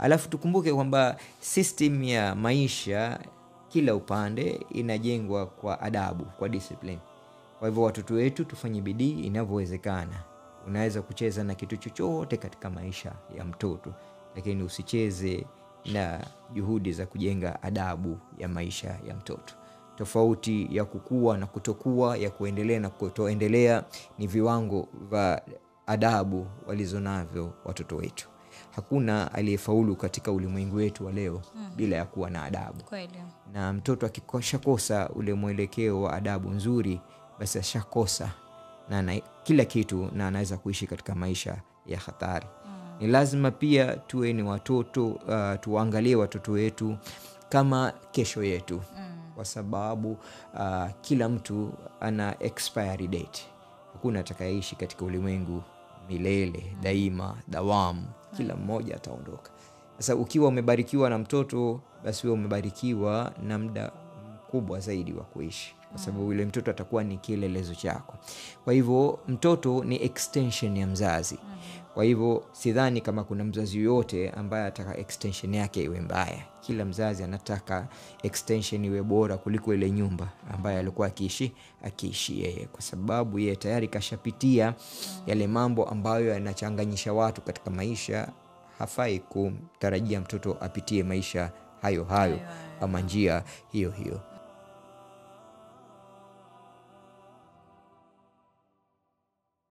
Alafu tukumbuke kwamba system ya maisha kila upande inajengwa kwa adabu, kwa discipline. Kwa hivyo watoto wetu tufanye bidii inavyowezekana. Unaweza kucheza na kitu chochote katika maisha ya mtoto, lakini usicheze na juhudi za kujenga adabu ya maisha ya mtoto. Tofauti ya kukua na kutokuwa, ya kuendelea na kutoendelea ni viwango vya adabu walizonavyo watoto wetu. Hakuna aliyefaulu katika ulimwengu wetu wa leo bila ya kuwa na adabu. Kweli. Na mtoto akikosa ule mwelekeo wa adabu nzuri, basi ashakosa na kila kitu, na anaweza kuishi katika maisha ya hatari. Ni lazima pia tuwe ni watoto, tuangalie watoto wetu kama kesho yetu. Kwa sababu kila mtu ana expiry date. Hakuna atakayeishi katika ulimwengu milele, daima, dawamu. Kila mmoja ataondoka. Sasa ukiwa umebarikiwa na mtoto, basi wewe umebarikiwa na muda mkubwa zaidi wa kuishi, kwa sababu yule mtoto atakuwa ni kielelezo chako. Kwa hivyo mtoto ni extension ya mzazi. Kwa hivyo sidhani kama kuna mzazi yote ambaye ataka extension yake iwe mbaya. Kila mzazi anataka extension iwe bora kuliko ile nyumba ambayo alikuwa akiishi yeye, kwa sababu yeye tayari kashapitia yale mambo ambayo yanachanganyisha watu katika maisha. Hafai kumtarajia mtoto apitie maisha hayo ama njia hiyo.